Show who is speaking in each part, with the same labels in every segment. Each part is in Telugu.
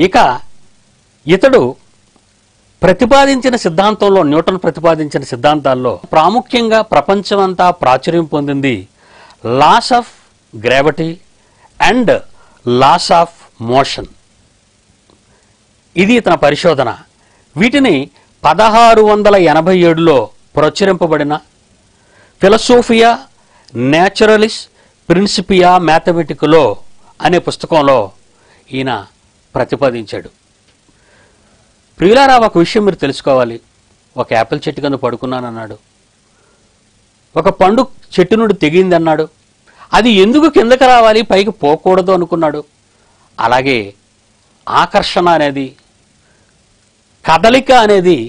Speaker 1: ఇక ఇతడు ప్రతిపాదించిన సిద్ధాంతంలో, న్యూటన్ ప్రతిపాదించిన సిద్ధాంతాల్లో ప్రాముఖ్యంగా ప్రపంచమంతా ప్రాచుర్యం పొందింది laws of gravity and laws of motion. ఇది ఇతని పరిశోధన. వీటిని 1687లో ప్రచురింపబడిన ఫిలసోఫియా న్యాచురలిస్ ప్రిన్సిపియా మ్యాథమెటికులో అనే పుస్తకంలో ఈయన ప్రతిపాదించాడు. ప్రియులారా, ఒక విషయం మీరు తెలుసుకోవాలి. ఒక యాపిల్ చెట్టు కింద పడుకున్నానన్నాడు. ఒక పండు చెట్టు నుండి తెగిందన్నాడు. అది ఎందుకు కిందకి రావాలి, పైకి పోకూడదు అనుకున్నాడు. అలాగే ఆకర్షణ అనేది, కదలిక అనేది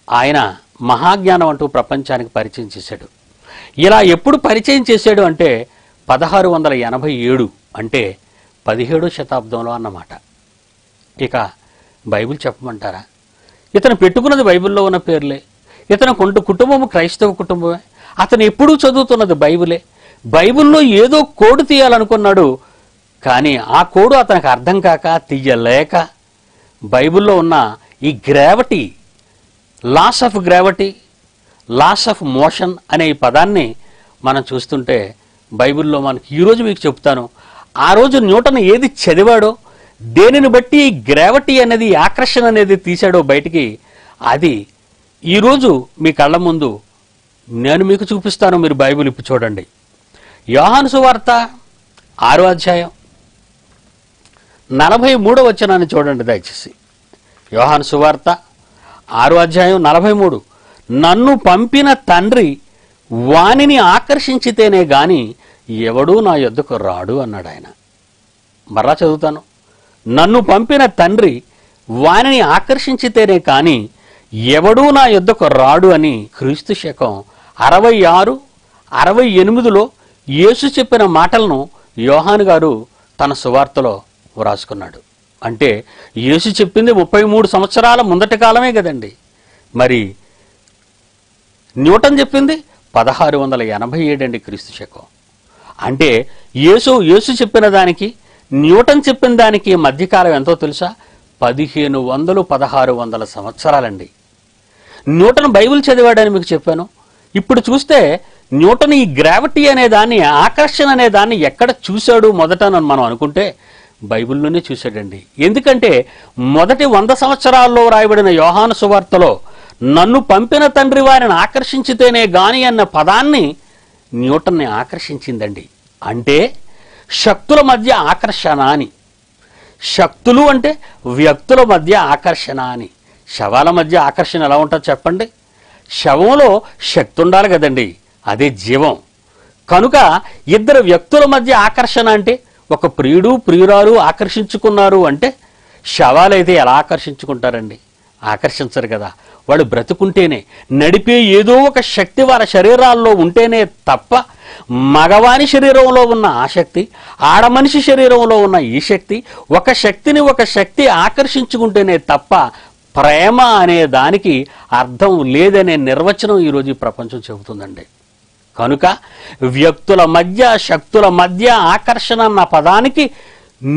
Speaker 1: ఆయన మహాజ్ఞానం అంటూ ప్రపంచానికి పరిచయం చేశాడు. ఇలా ఎప్పుడు పరిచయం చేశాడు అంటే 1687, అంటే 17వ శతాబ్దంలో అన్నమాట. ఇక బైబిల్ చెప్పమంటారా? ఇతను పెట్టుకున్నది బైబిల్లో ఉన్న పేర్లే. ఇతను కుటుంబము క్రైస్తవ కుటుంబమే. అతను ఎప్పుడూ చదువుతున్నది బైబిలే. బైబిల్లో ఏదో కోడ్ తీయాలనుకున్నాడు. కానీ ఆ కోడు అతనికి అర్థం కాక, తీయలేక బైబిల్లో ఉన్న ఈ gravity, laws of gravity, laws of motion అనే ఈ పదాన్ని మనం చూస్తుంటే బైబిల్లో మనకి ఈరోజు మీకు చెప్తాను. ఆ రోజు న్యూటన్ ఏది చదివాడో, దేనిని బట్టి ఈ గ్రావిటీ అనేది, ఆకర్షణ అనేది తీశాడో బయటికి, అది ఈరోజు మీ కళ్ళ ముందు నేను మీకు చూపిస్తాను. మీరు బైబిల్ ఇప్పు చూడండి. యోహాను సువార్త 6వ అధ్యాయం 43వ వచనాన్ని చూడండి దయచేసి. యోహాను సువార్త 6వ అధ్యాయం 43. నన్ను పంపిన తండ్రి వానిని ఆకర్షించితేనే గాని ఎవడూ నా యొద్దకు రాడు అన్నాడు ఆయన. మరలా చదువుతాను. నన్ను పంపిన తండ్రి వానిని ఆకర్షించితేనే కాని ఎవడూ నా యొద్దకు రాడు అని క్రీస్తు శకం 66, 68లో యేసు చెప్పిన మాటలను యోహాను గారు తన సువార్తలో వ్రాసుకున్నాడు. అంటే యేసు చెప్పింది 33 సంవత్సరాల ముందటి కాలమే కదండి. మరి న్యూటన్ చెప్పింది 1687 అండి క్రీస్తు శకం. అంటే యేసు చెప్పిన దానికి, న్యూటన్ చెప్పిన దానికి మధ్యకాలం ఎంతో తెలుసా? 1500, 1600 సంవత్సరాలండి. న్యూటన్ బైబిల్ చదివాడని మీకు చెప్పాను. ఇప్పుడు చూస్తే న్యూటన్ ఈ గ్రావిటీ అనే దాన్ని, ఆకర్షణ అనే దాన్ని ఎక్కడ చూశాడు మొదట అని మనం అనుకుంటే బైబిల్లోనే చూశాడండి. ఎందుకంటే మొదటి 100 సంవత్సరాల్లో రాయబడిన యోహాను సువార్తలో నన్ను పంపిన తండ్రి వారిని ఆకర్షించితేనే గాని అన్న పదాన్ని న్యూటన్ని ఆకర్షించిందండి. అంటే శక్తుల మధ్య ఆకర్షణ అని. శక్తులు అంటే వ్యక్తుల మధ్య ఆకర్షణ అని. శవాల మధ్య ఆకర్షణ ఎలా ఉంటుంది చెప్పండి? శవంలో శక్తి ఉండాలి కదండి, అదే జీవం. కనుక ఇద్దరు వ్యక్తుల మధ్య ఆకర్షణ అంటే, ఒక ప్రియుడు ప్రియురాలు ఆకర్షించుకున్నారు అంటే, శవాలైతే ఎలా ఆకర్షించుకుంటారండి? ఆకర్షించరు కదా. వాళ్ళు బ్రతుకుంటేనే, నడిపే ఏదో ఒక శక్తి వాళ్ళ శరీరాల్లో ఉంటేనే తప్ప, మగవాని శరీరంలో ఉన్న ఆ శక్తి, ఆడమనిషి శరీరంలో ఉన్న ఈ శక్తి, ఒక శక్తిని ఒక శక్తి ఆకర్షించుకుంటేనే తప్ప ప్రేమ అనే దానికి అర్థం లేదనే నిర్వచనం ఈరోజు ఈ ప్రపంచం చెబుతుందండి. కనుక వ్యక్తుల మధ్య, శక్తుల మధ్య ఆకర్షణ అన్న పదానికి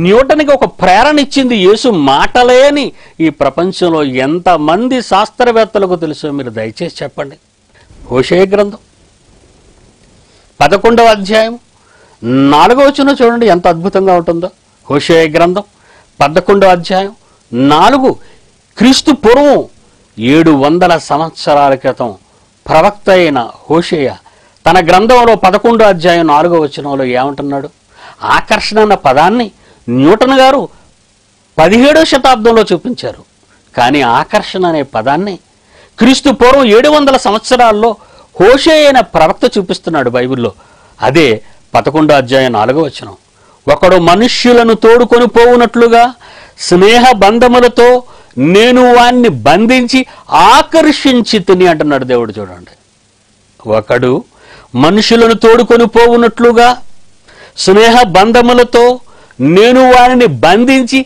Speaker 1: న్యూటన్కి ఒక ప్రేరణ ఇచ్చింది యేసు మాటలే అని ఈ ప్రపంచంలో ఎంతమంది శాస్త్రవేత్తలకు తెలుసో మీరు దయచేసి చెప్పండి. హోషేయ గ్రంథం 11వ అధ్యాయం 4వ వచనం చూడండి ఎంత అద్భుతంగా ఉంటుందో. హోషేయ గ్రంథం 11వ అధ్యాయం 4. క్రీస్తు పూర్వం 700 సంవత్సరాల క్రితం ప్రవక్త అయిన హోషేయ తన గ్రంథంలో 11వ అధ్యాయం 4వ వచనంలో ఏమంటున్నాడు? ఆకర్షణ అన్న పదాన్ని న్యూటన్ గారు 17వ శతాబ్దంలో చూపించారు. కానీ ఆకర్షణ అనే పదాన్ని క్రీస్తు పూర్వం 700 సంవత్సరాల్లో హోషేయ అయిన ప్రవక్త చూపిస్తున్నాడు బైబిల్లో. అదే 11వ అధ్యాయం 4వ వచనం. ఒకడు మనుష్యులను తోడుకొని పోవునట్లుగా స్నేహ బంధములతో నేను వాణ్ణి బంధించి ఆకర్షించి తిని అంటున్నాడు దేవుడు. చూడండి, ఒకడు మనుషులను తోడుకొని పోవునట్లుగా స్నేహ బంధములతో నేను వారిని బంధించి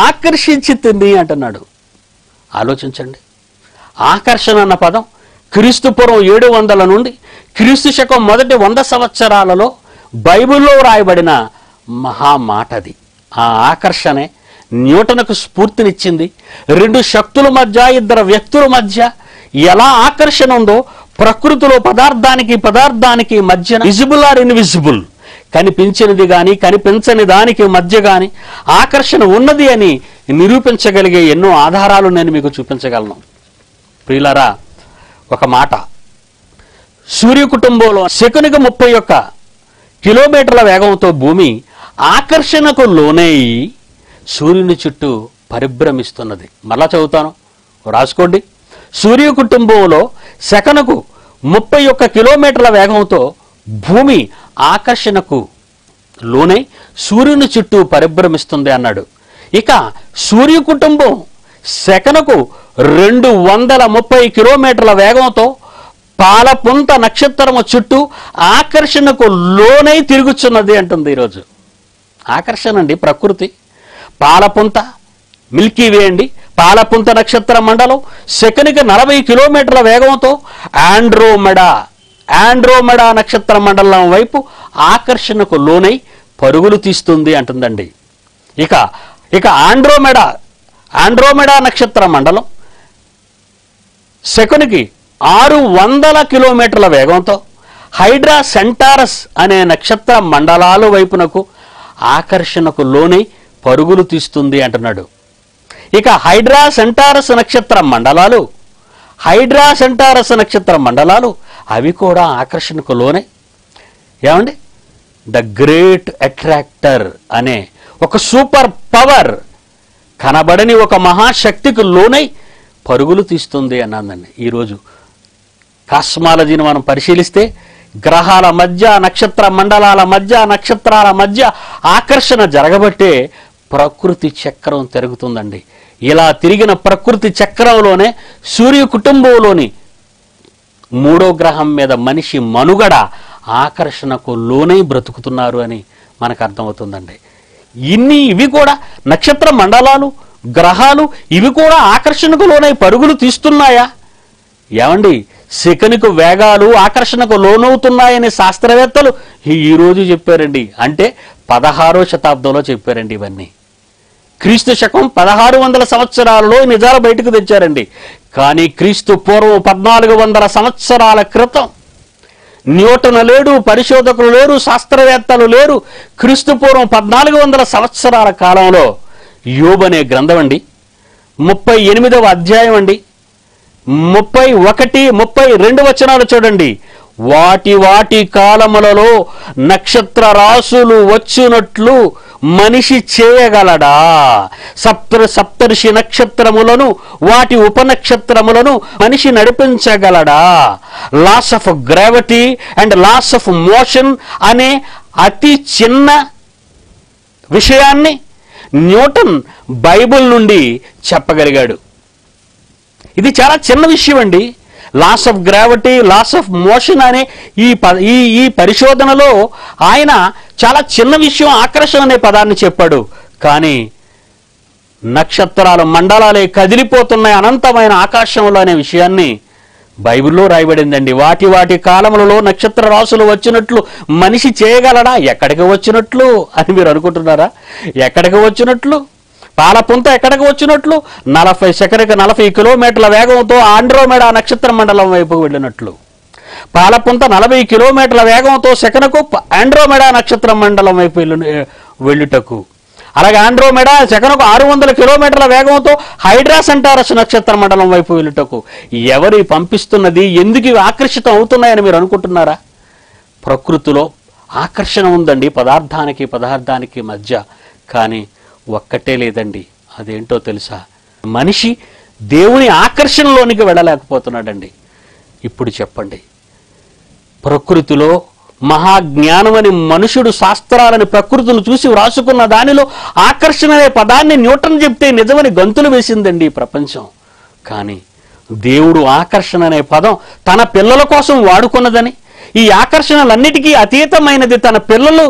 Speaker 1: ఆకర్షించి తిని అంటున్నాడు. ఆలోచించండి. ఆకర్షణ అన్న పదం క్రీస్తు పూర్వం 700 నుండి క్రీస్తు శకం మొదటి 100 సంవత్సరాలలో బైబిల్లో రాయబడిన మహామాటది. ఆ ఆకర్షణే న్యూటన్కు స్ఫూర్తినిచ్చింది. రెండు శక్తుల మధ్య, ఇద్దరు వ్యక్తుల మధ్య ఎలా ఆకర్షణ ఉందో ప్రకృతిలో పదార్థానికి మధ్య విజిబుల్ ఆర్ ఇన్విజిబుల్, కనిపించినది కానీ కనిపించని దానికి మధ్య కానీ ఆకర్షణ ఉన్నది అని నిరూపించగలిగే ఎన్నో ఆధారాలు నేను మీకు చూపించగలను. ప్రియులారా, ఒక మాట, సూర్య కుటుంబంలో సెకనుకు 31 కిలోమీటర్ల వేగంతో భూమి ఆకర్షణకు లోనై సూర్యుని చుట్టూ పరిభ్రమిస్తున్నది. మరలా చదువుతాను, రాసుకోండి. సూర్య కుటుంబంలో సెకనుకు 31 కిలోమీటర్ల వేగంతో భూమి ఆకర్షణకు లోనై సూర్యుని చుట్టూ పరిభ్రమిస్తుంది అన్నాడు. ఇక సూర్య కుటుంబం సెకనుకు 230 కిలోమీటర్ల వేగంతో పాలపుంత నక్షత్రము చుట్టూ ఆకర్షణకు లోనై తిరుగుచున్నది అంటుంది. ఈరోజు ఆకర్షణ అండి ప్రకృతి. పాలపుంత, మిల్కీ వే అండి, పాలపుంత నక్షత్ర మండలం సెకనుకి 40 కిలోమీటర్ల వేగంతో ఆండ్రోమెడా నక్షత్ర మండలం వైపు ఆకర్షణకు లోనై పరుగులు తీస్తుంది అంటుందండి. ఇక ఆండ్రోమెడా నక్షత్ర మండలం సెకనుకి 600 కిలోమీటర్ల వేగంతో హైడ్రా సెంటారస్ అనే నక్షత్ర మండలాల వైపునకు ఆకర్షణకు లోనై పరుగులు తీస్తుంది అంటున్నాడు. ఇక హైడ్రా సెంటారస్ నక్షత్ర మండలాలు అవి కూడా ఆకర్షణకు లోనై ఏమండి ద గ్రేట్ అట్రాక్టర్ అనే ఒక సూపర్ పవర్, కనబడని ఒక మహాశక్తికి లోనై పరుగులు తీస్తుంది అన్నదండి. ఈరోజు కాస్మాలజీని మనం పరిశీలిస్తే గ్రహాల మధ్య, నక్షత్ర మండలాల మధ్య, నక్షత్రాల మధ్య ఆకర్షణ జరగబట్టే ప్రకృతి చక్రం తిరుగుతుందండి. ఇలా తిరిగిన ప్రకృతి చక్రంలోనే సూర్య కుటుంబంలోని 3వ గ్రహం మీద మనిషి మనుగడ ఆకర్షణకు లోనై బ్రతుకుతున్నారు అని మనకు అర్థమవుతుందండి. ఇవి కూడా నక్షత్ర మండలాలు, గ్రహాలు ఇవి కూడా ఆకర్షణకు లోనై పరుగులు తీస్తున్నాయా? ఏమండి, సెకనుకు వేగాలు ఆకర్షణకు లోనవుతున్నాయని శాస్త్రవేత్తలు ఈరోజు చెప్పారండి. అంటే 16వ శతాబ్దంలో చెప్పారండి. ఇవన్నీ క్రీస్తు శకం 1600 సంవత్సరాలలో నిజాలు బయటకు తెచ్చారండి. కానీ క్రీస్తు పూర్వం 1400 సంవత్సరాల క్రితం న్యూటన్ లేడు, పరిశోధకులు లేరు, శాస్త్రవేత్తలు లేరు. క్రీస్తు పూర్వం 1400 సంవత్సరాల కాలంలో యోబు అనే గ్రంథం అండి, 38వ అధ్యాయం అండి, 31, 32 వచనాలు చూడండి. వాటి కాలములలో నక్షత్ర రాసులు వచ్చినట్లు మనిషి చేయగలడా? సప్తర్షి నక్షత్రములను, వాటి ఉపనక్షత్రములను మనిషి నడిపించగలడా? Laws of gravity and laws of motion అనే అతి చిన్న విషయాన్ని న్యూటన్ బైబిల్ నుండి చెప్పగలిగాడు. ఇది చాలా చిన్న విషయం అండి. Laws of gravity, laws of motion అనే ఈ పరిశోధనలో ఆయన చాలా చిన్న విషయం ఆకర్షణ అనే పదాన్ని చెప్పాడు. కానీ నక్షత్రాల మండలాలే కదిలిపోతున్నాయి అనంతమైన ఆకాశంలో అనే విషయాన్ని బైబిల్లో రాయబడిందండి. వాటి కాలములలో నక్షత్ర రాసులు వచ్చినట్లు మనిషి చేయగలడా? ఎక్కడికి వచ్చినట్లు అని మీరు అనుకుంటున్నారా? ఎక్కడికి వచ్చినట్లు? పాలపుంత ఎక్కడికి వచ్చినట్లు? 40 కిలోమీటర్ల వేగంతో ఆండ్రోమెడా నక్షత్ర మండలం వైపు వెళ్ళినట్లు. పాలపుంత 40 కిలోమీటర్ల వేగంతో సెకనుకు ఆండ్రోమెడా నక్షత్ర మండలం వైపు వెళ్ళుటకు. అలాగే ఆండ్రోమెడా సెకనుకు 600 కిలోమీటర్ల వేగంతో హైడ్రా సెంటారస్ నక్షత్ర మండలం వైపు వెళ్ళుటకు. ఎవరి పంపిస్తున్నది? ఎందుకు ఇవి ఆకర్షితం అవుతున్నాయని మీరు అనుకుంటున్నారా? ప్రకృతిలో ఆకర్షణ ఉందండి పదార్థానికి మధ్య. కానీ ఒక్కటే లేదండి, అదేంటో తెలుసా? మనిషి దేవుని ఆకర్షణలోనికి వెళ్ళలేకపోతున్నాడండి. ఇప్పుడు చెప్పండి, ప్రకృతిలో మహాజ్ఞానం అని మనుషుడు శాస్త్రాలని ప్రకృతిని చూసి వ్రాసుకున్న దానిలో ఆకర్షణ అనే పదాన్ని న్యూటన్ చెప్తే నిజమని గంతులు వేసిందండి ప్రపంచం. కానీ దేవుడు ఆకర్షణ అనే పదం తన పిల్లల కోసం వాడుకున్నదని, ఈ ఆకర్షణలన్నిటికీ అతీతమైనది తన పిల్లలు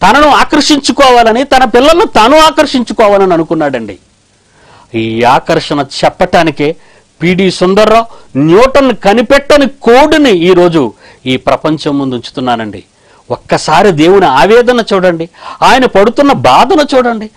Speaker 1: తనను ఆకర్షించుకోవాలని, తన పిల్లలను తాను ఆకర్షించుకోవాలని అనుకున్నాడండి. ఈ ఆకర్షణ చెప్పటానికే పిడి సుందర్రావు న్యూటన్ కనిపెట్టని కోడ్ని ఈరోజు ఈ ప్రపంచం ముందు ఉంచుతున్నానండి. ఒక్కసారి దేవుని ఆవేదన చూడండి, ఆయన పడుతున్న బాధను చూడండి.